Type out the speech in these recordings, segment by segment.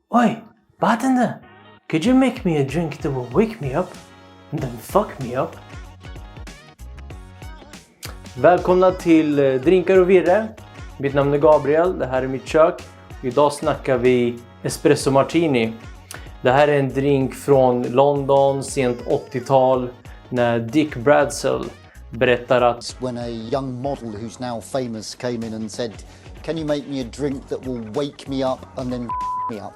Oi, bartender! Could you make me a drink that will wake me up and then fuck me up? Välkomna till Drinkar och Virre. Mitt namn är Gabriel, det här är mitt kök. Idag snackar vi Espresso Martini. Det här är en drink från London, sent 80-tal, när Dick Bradsell berättar att when a young model who's now famous came in and said, "Can you make me a drink that will wake me up and then me up?"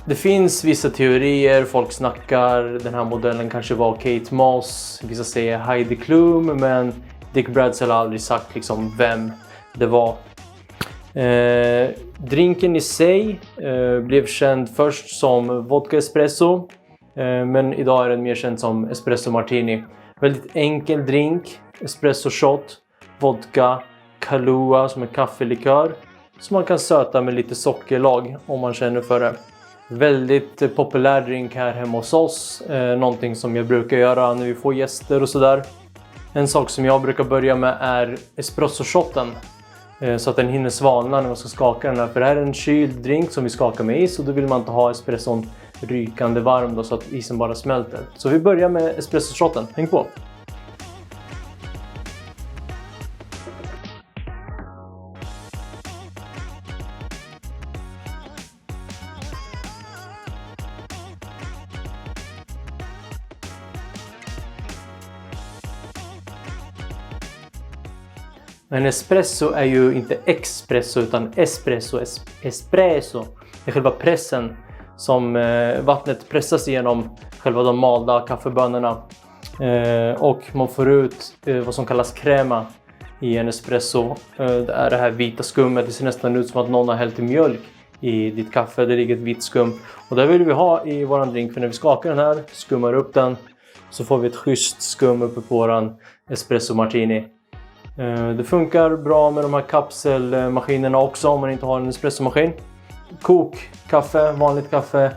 det finns vissa teorier, folk snackar, den här modellen kanske var Kate Moss, vissa säger Heidi Klum, men Dick Bradsell har aldrig sagt liksom vem det var. Drinken i sig blev känd först som vodka espresso, men idag är den mer känd som espresso martini. Väldigt enkel drink, espresso shot, vodka, Kahlua som är kaffelikör som man kan söta med lite sockerlag om man känner för det. Väldigt populär drink här hemma hos oss, någonting som jag brukar göra när vi får gäster och sådär. En sak som jag brukar börja med är espresso-shotten. Så att den hinner svalna när man ska skaka den här. För det här är en kyld drink som vi skakar med is. Och då vill man inte ha espresson rykande varm då, så att isen bara smälter. Så vi börjar med espresso-shotten. Häng på! Men espresso är ju inte espresso utan espresso. Espresso är själva pressen som vattnet pressas igenom själva de malda kaffebönorna. Och man får ut vad som kallas crema i en espresso. Det är det här vita skummet. Det ser nästan ut som att någon har hällt i mjölk i ditt kaffe. Det ligger ett vitt skum. Och det vill vi ha i våran drink, för när vi skakar den här, skummar upp den, så får vi ett schysst skum uppe på våran espresso martini. Det funkar bra med de här kapselmaskinerna också om man inte har en espressomaskin. Kokkaffe, vanligt kaffe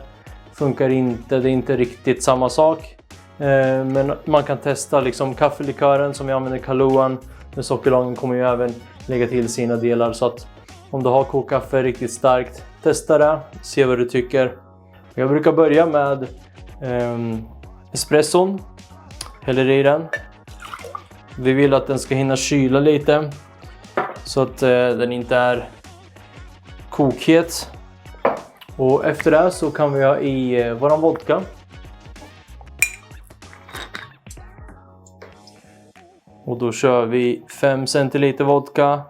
funkar inte, det är inte riktigt samma sak. Men man kan testa liksom kaffelikören som jag använder, Kahluan. Men sockerlagen kommer ju även lägga till sina delar, så att om du har kokkaffe riktigt starkt, testa det, se vad du tycker. Jag brukar börja med espresson, häller i den. Vi vill att den ska hinna kyla lite så att den inte är kokhet. Och efter det så kan vi ha i våran vodka. Och då kör vi 5 centiliter vodka.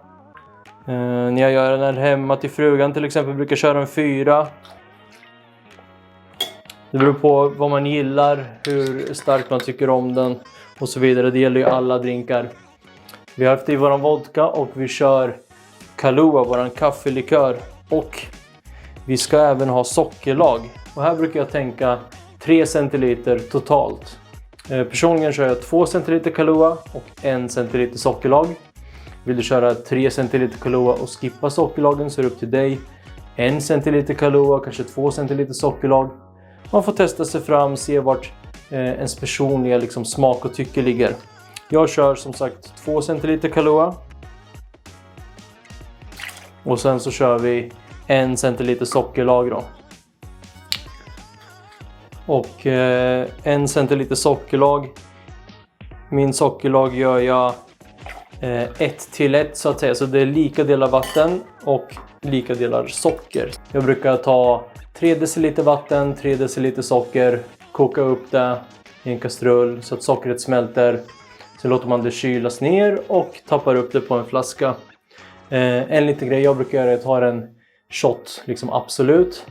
När jag gör den här hemma till frugan till exempel brukar jag köra en 4. Det beror på vad man gillar, hur starkt man tycker om den och så vidare. Det gäller ju alla drinkar. Vi har haft i våran vodka och vi kör Kahlua, våran kaffelikör. Och vi ska även ha sockerlag. Och här brukar jag tänka 3 centiliter totalt. Personligen kör jag 2 centiliter Kahlua och 1 centiliter sockerlag. Vill du köra 3 centiliter Kahlua och skippa sockerlagen så är det upp till dig. 1 centiliter Kahlua, kanske 2 centiliter sockerlag. Man får testa sig fram, se vart ens personliga liksom smak och tycke ligger. Jag kör som sagt 2 centiliter Kahlua. Och sen så kör vi 1 centiliter sockerlag då. Och 1 centiliter sockerlag. Min sockerlag gör jag 1:1 så att säga. Så det är lika delar vatten och lika delar socker. Jag brukar ta 3 deciliter vatten, 3 deciliter socker. Koka upp det i en kastrull så att sockret smälter. Sen låter man det kylas ner och tappar upp det på en flaska. En liten grej jag brukar göra är att ta en shot, liksom absolut.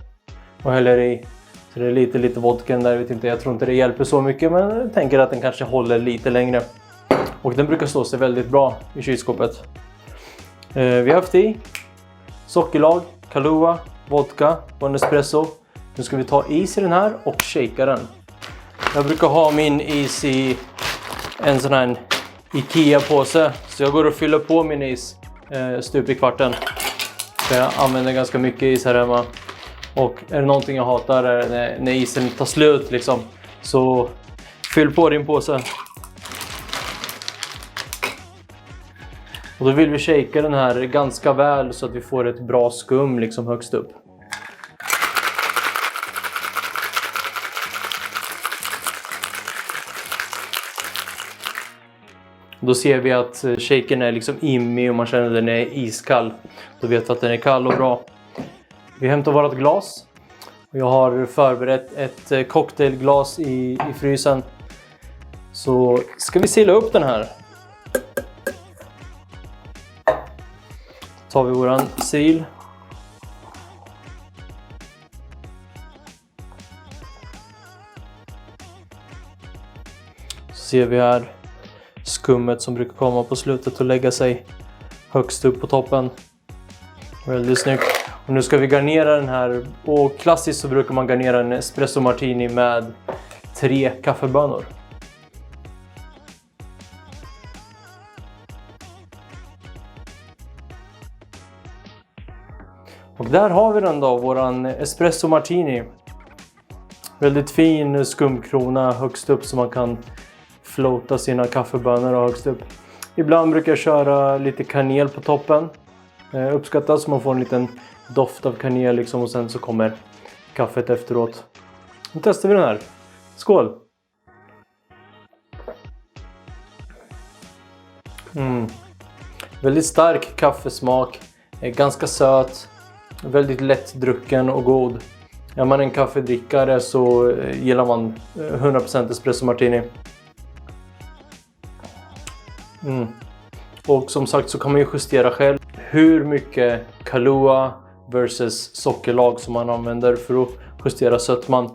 Och häller i. Så det är lite vodka där, jag tror inte det hjälper så mycket. Men jag tänker att den kanske håller lite längre. Och den brukar stå sig väldigt bra i kylskåpet. Vi har haft i sockerlag, Kahlua, vodka och en espresso. Nu ska vi ta is i den här och shakea den. Jag brukar ha min is i en sån här Ikea-påse. Så jag går och fyller på min is stup i kvarten. Så jag använder ganska mycket is här hemma. Och är det någonting jag hatar är när isen tar slut liksom. Så fyll på din påse. Och då vill vi shakea den här ganska väl så att vi får ett bra skum liksom högst upp. Då ser vi att shaken är liksom immig och man känner att den är iskall. Då vet vi att den är kall och bra. Vi hämtar vårt glas. Jag har förberett ett cocktailglas i frysen. Så ska vi sila upp den här. Tar vi våran sil. Så ser vi här skummet som brukar komma på slutet och lägga sig högst upp på toppen. Väldigt snyggt. Och nu ska vi garnera den här. Och klassiskt så brukar man garnera en espresso martini med 3 kaffebönor. Och där har vi den då, våran espresso martini. Väldigt fin skumkrona högst upp så man kan floata sina kaffebönor högst upp. Ibland brukar jag köra lite kanel på toppen. Uppskattas så man får en liten doft av kanel liksom, och sen så kommer kaffet efteråt. Nu testar vi den här. Skål! Väldigt stark kaffesmak. Ganska söt. Väldigt lättdrucken och god. Är man en kaffedrickare så gillar man 100% espresso martini. Och som sagt så kan man ju justera själv hur mycket Kahlua versus sockerlag som man använder för att justera sötman.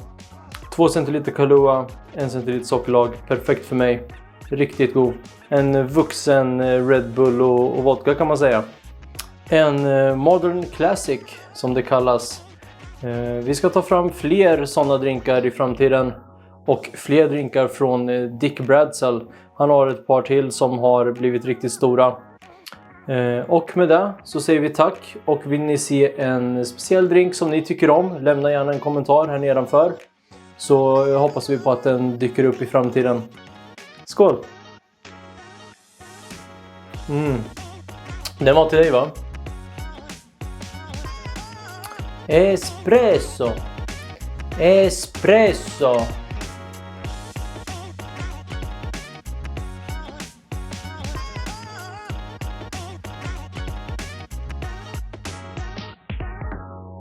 2 centiliter Kahlua, 1 centiliter sockerlag. Perfekt för mig. Riktigt god. En vuxen Red Bull och vodka kan man säga. En modern classic som det kallas. Vi ska ta fram fler sådana drinkar i framtiden. Och fler drinkar från Dick Bradsell. Han har ett par till som har blivit riktigt stora. Och med det så säger vi tack. Och vill ni se en speciell drink som ni tycker om, lämna gärna en kommentar här nedanför. Så hoppas vi på att den dyker upp i framtiden. Skål! Den var till dig, va? Espresso! Espresso!